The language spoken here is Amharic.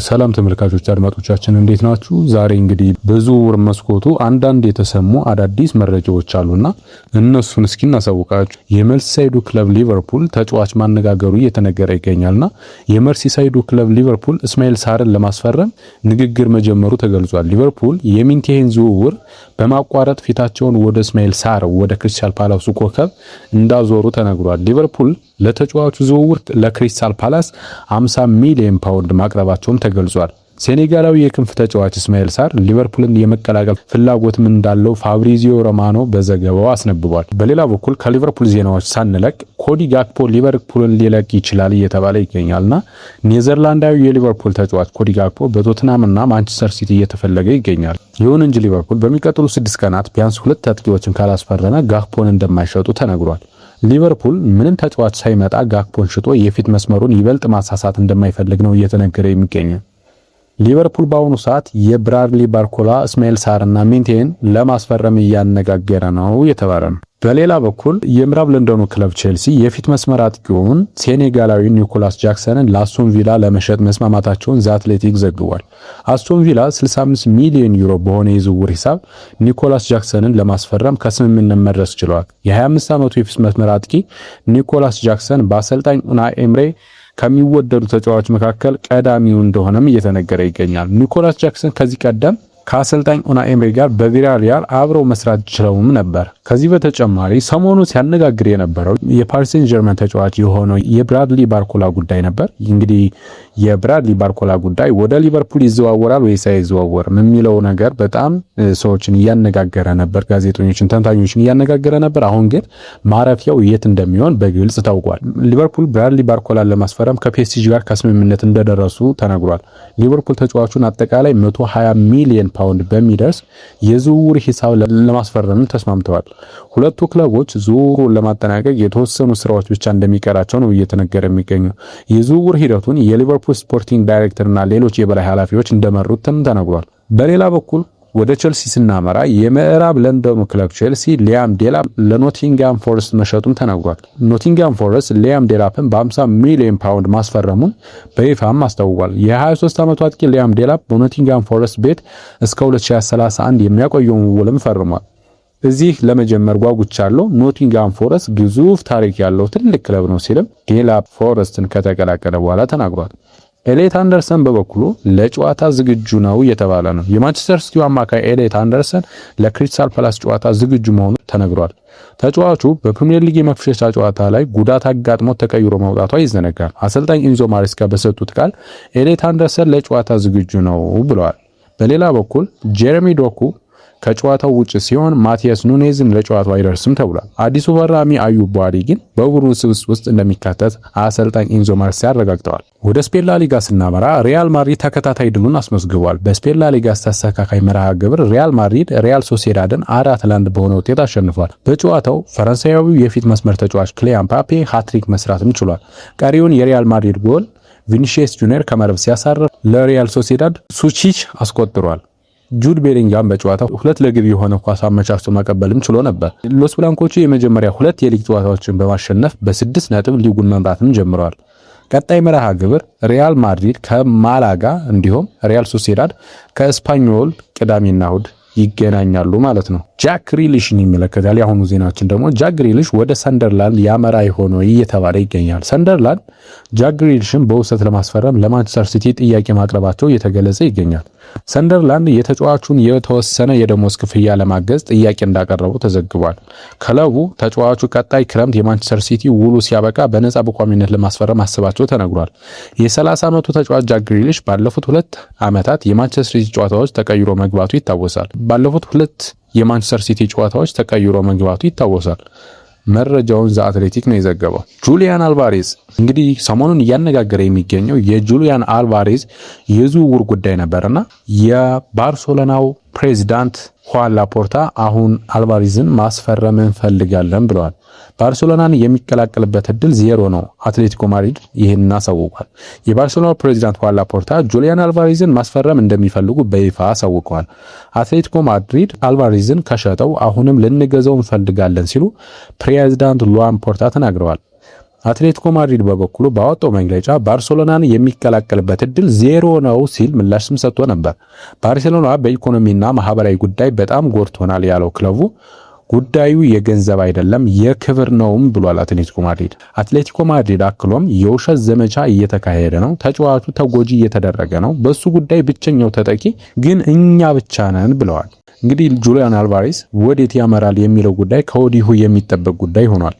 ሰላም ተመልካቾች አድማጮቻችን እንዴት ናችሁ? ዛሬ እንግዲህ በዝውውር መስኮቱ አንዳንድ የተሰሙ አዳዲስ መረጃዎች አሉና እነሱን እስኪ እናሳውቃችሁ። የመርሲሳይዱ ክለብ ሊቨርፑል ተጫዋች ማነጋገሩ እየተነገረ ይገኛልና የመርሲሳይዱ ክለብ ሊቨርፑል እስማኤል ሳርን ለማስፈረም ንግግር መጀመሩ ተገልጿል። ሊቨርፑል የሚንቴን ዝውውር በማቋረጥ ፊታቸውን ወደ እስማኤል ሳር ወደ ክሪስታል ፓላሱ ኮከብ እንዳዞሩ ተነግሯል። ሊቨርፑል ለተጫዋቹ ዝውውር ለክሪስታል ፓላስ 50 ሚሊዮን ፓውንድ ማቅረባቸውም ተገልጿል። ሴኔጋላዊ የክንፍ ተጫዋች እስማኤል ሳር ሊቨርፑልን የመቀላቀል ፍላጎትም እንዳለው ፋብሪዚዮ ሮማኖ በዘገባው አስነብቧል። በሌላ በኩል ከሊቨርፑል ዜናዎች ሳንለቅ ኮዲ ጋክፖ ሊቨርፑልን ሊለቅ ይችላል እየተባለ ይገኛልና ኔዘርላንዳዊ የሊቨርፑል ተጫዋች ኮዲ ጋክፖ በቶትናምና ማንቸስተር ሲቲ እየተፈለገ ይገኛል። ይሁን እንጂ ሊቨርፑል በሚቀጥሉ 6 ቀናት ቢያንስ 2 አጥቂዎችን ካላስፈረመ ጋክፖን እንደማይሸጡ ተነግሯል። ሊቨርፑል ምንም ተጫዋች ሳይመጣ ጋክፖን ሽጦ የፊት መስመሩን ይበልጥ ማሳሳት እንደማይፈልግ ነው እየተነገረ የሚገኘው። ሊቨርፑል በአሁኑ ሰዓት የብራድሊ ባርኮላ፣ እስማኤል ሳርና ሚንቴን ለማስፈረም እያነጋገረ ነው የተባለ ነው። በሌላ በኩል የምዕራብ ለንደኑ ክለብ ቼልሲ የፊት መስመር አጥቂውን ሴኔጋላዊ ኒኮላስ ጃክሰንን ለአስቶን ቪላ ለመሸጥ መስማማታቸውን ዘ አትሌቲክ ዘግቧል። አስቶን ቪላ 65 ሚሊዮን ዩሮ በሆነ የዝውውር ሂሳብ ኒኮላስ ጃክሰንን ለማስፈረም ከስምምነት መድረስ ችለዋል። የ25 ዓመቱ የፊት መስመር አጥቂ ኒኮላስ ጃክሰን በአሰልጣኝ ኡናይ ኤምሬ ከሚወደዱ ተጫዋቾች መካከል ቀዳሚው እንደሆነም እየተነገረ ይገኛል። ኒኮላስ ጃክሰን ከዚህ ቀደም ከአሰልጣኝ ኡናይ ኤምሬ ጋር በቪያሪያል አብረው መስራት ችለውም ነበር። ከዚህ በተጨማሪ ሰሞኑ ሲያነጋግር የነበረው የፓሪስ ሴን ጀርመን ተጫዋች የሆነው የብራድሊ ባርኮላ ጉዳይ ነበር። እንግዲህ የብራድሊ ባርኮላ ጉዳይ ወደ ሊቨርፑል ይዘዋወራል ወይስ አይዘዋወርም የሚለው ነገር በጣም ሰዎችን እያነጋገረ ነበር፣ ጋዜጠኞችን፣ ተንታኞችን እያነጋገረ ነበር። አሁን ግን ማረፊያው የት እንደሚሆን በግልጽ ታውቋል። ሊቨርፑል ብራድሊ ባርኮላን ለማስፈረም ከፒኤስጂ ጋር ከስምምነት እንደደረሱ ተነግሯል። ሊቨርፑል ተጫዋቹን አጠቃላይ 120 ሚሊዮን ፓውንድ በሚደርስ የዝውውር ሂሳብ ለማስፈረም ተስማምተዋል። ሁለቱ ክለቦች ዝውውሩን ለማጠናቀቅ የተወሰኑ ስራዎች ብቻ እንደሚቀራቸው ነው እየተነገረ የሚገኘው። የዝውውር ሂደቱን የሊቨርፑል ስፖርቲንግ ዳይሬክተርና ሌሎች የበላይ ኃላፊዎች እንደመሩትም ተነግሯል። በሌላ በኩል ወደ ቼልሲ ስናመራ የምዕራብ ለንደኑ ክለብ ቼልሲ ሊያም ዴላፕ ለኖቲንጋም ፎረስት መሸጡም ተነግሯል። ኖቲንጋም ፎረስት ሊያም ዴላፕን በ50 ሚሊዮን ፓውንድ ማስፈረሙን በይፋም አስታውቋል። የ23 ዓመቱ አጥቂ ሊያም ዴላፕ በኖቲንጋም ፎረስት ቤት እስከ 2031 የሚያቆየውን ውልም ፈርሟል። እዚህ ለመጀመር ጓጉቻለሁ። ኖቲንጋም ፎረስት ግዙፍ ታሪክ ያለው ትልቅ ክለብ ነው ሲልም ዴላፕ ፎረስትን ከተቀላቀለ በኋላ ተናግሯል። ኤሌት አንደርሰን በበኩሉ ለጨዋታ ዝግጁ ነው እየተባለ ነው። የማንቸስተር ሲቲው አማካይ ኤሌት አንደርሰን ለክሪስታል ፓላስ ጨዋታ ዝግጁ መሆኑ ተነግሯል። ተጫዋቹ በፕሪሚየር ሊግ የመክፈቻ ጨዋታ ላይ ጉዳት አጋጥሞት ተቀይሮ መውጣቱ አይዘነጋም። አሰልጣኝ ኢንዞ ማሬስካ በሰጡት ቃል ኤሌት አንደርሰን ለጨዋታ ዝግጁ ነው ብለዋል። በሌላ በኩል ጄሬሚ ዶኩ ከጨዋታው ውጭ ሲሆን ማቲያስ ኑኔዝም ለጨዋታው አይደርስም ተብሏል። አዲሱ ፈራሚ አዩብ ቡአሪ ግን በቡድኑ ስብስብ ውስጥ እንደሚካተት አሰልጣኝ ኢንዞ ማሬስካ አረጋግጠዋል። ወደ ስፔን ላሊጋ ስናመራ ሪያል ማድሪድ ተከታታይ ድሉን አስመዝግቧል። በስፔን ላሊጋ አስተካካይ መርሃ ግብር ሪያል ማድሪድ ሪያል ሶሴዳድን 4-1 በሆነ ውጤት አሸንፏል። በጨዋታው ፈረንሳያዊው የፊት መስመር ተጫዋች ክሊያን ምባፔ ሃትሪክ መስራትም ችሏል። ቀሪውን የሪያል ማድሪድ ጎል ቪኒሺየስ ጁኒየር ከመረብ ሲያሳርፍ ለሪያል ሶሴዳድ ሱቺች አስቆጥሯል። ጁድ ቤሊንጋም በጨዋታው 2 ለግብ የሆነ ኳስ አመቻችቶ ማቀበልም ችሎ ነበር። ሎስ ብላንኮቹ የመጀመሪያ 2 የሊግ ጨዋታዎችን በማሸነፍ በ6 ነጥብ ሊጉን መምራትም ጀምረዋል። ቀጣይ መርሃ ግብር ሪያል ማድሪድ ከማላጋ እንዲሁም ሪያል ሶሴዳድ ከኤስፓኞል ቅዳሜና እሁድ ይገናኛሉ ማለት ነው። ጃክ ግሪሊሽን ይመለከታል። የአሁኑ ዜናችን ደግሞ ጃክ ግሪሊሽ ወደ ሰንደርላንድ ያመራ ሆኖ እየተባለ ይገኛል። ሰንደርላንድ ጃክ ግሪሊሽን በውሰት ለማስፈረም ለማንቸስተር ሲቲ ጥያቄ ማቅረባቸው እየተገለጸ ይገኛል። ሰንደርላንድ የተጫዋቹን የተወሰነ የደሞዝ ክፍያ ለማገዝ ጥያቄ እንዳቀረቡ ተዘግቧል። ክለቡ ተጫዋቹ ቀጣይ ክረምት የማንቸስተር ሲቲ ውሉ ሲያበቃ በነፃ በቋሚነት ለማስፈረም አስባቸው ተነግሯል። የ30 ዓመቱ ተጫዋች ጃክ ግሪሊሽ ባለፉት 2 ዓመታት የማንቸስተር ሲቲ ጨዋታዎች ተቀይሮ መግባቱ ይታወሳል። ባለፉት 2 የማንቸስተር ሲቲ ጨዋታዎች ተቀይሮ መግባቱ ይታወሳል። መረጃውን ዘ አትሌቲክ ነው የዘገበው። ጁሊያን አልቫሬዝ እንግዲህ ሰሞኑን እያነጋገረ የሚገኘው የጁሊያን አልቫሬዝ የዝውውር ጉዳይ ነበርና የባርሴሎናው ፕሬዚዳንት ሁዋን ላፖርታ አሁን አልቫሬዝን ማስፈረም እንፈልጋለን ብለዋል። ባርሴሎናን የሚቀላቀልበት እድል 0 ነው። አትሌቲኮ ማድሪድ ይህንን አሳውቋል። የባርሴሎና ፕሬዚዳንት ሁዋን ላፖርታ ጁሊያን አልቫሬዝን ማስፈረም እንደሚፈልጉ በይፋ አሳውቀዋል። አትሌቲኮ ማድሪድ አልቫሬዝን ከሸጠው አሁንም ልንገዛው እንፈልጋለን ሲሉ ፕሬዚዳንት ሉዋን ፖርታ ተናግረዋል። አትሌቲኮ ማድሪድ በበኩሉ ባወጣው መግለጫ ባርሴሎናን የሚቀላቀልበት እድል ዜሮ ነው ሲል ምላሽም ሰጥቶ ነበር። ባርሴሎና በኢኮኖሚና ማህበራዊ ጉዳይ በጣም ጎድቶናል ያለው ክለቡ ጉዳዩ የገንዘብ አይደለም የክብር ነውም ብሏል አትሌቲኮ ማድሪድ። አትሌቲኮ ማድሪድ አክሎም የውሸት ዘመቻ እየተካሄደ ነው፣ ተጫዋቹ ተጎጂ እየተደረገ ነው፣ በሱ ጉዳይ ብቸኛው ተጠቂ ግን እኛ ብቻ ነን ብለዋል። እንግዲህ ጁሊያን አልቫሬስ ወዴት ያመራል የሚለው ጉዳይ ከወዲሁ የሚጠበቅ ጉዳይ ሆኗል።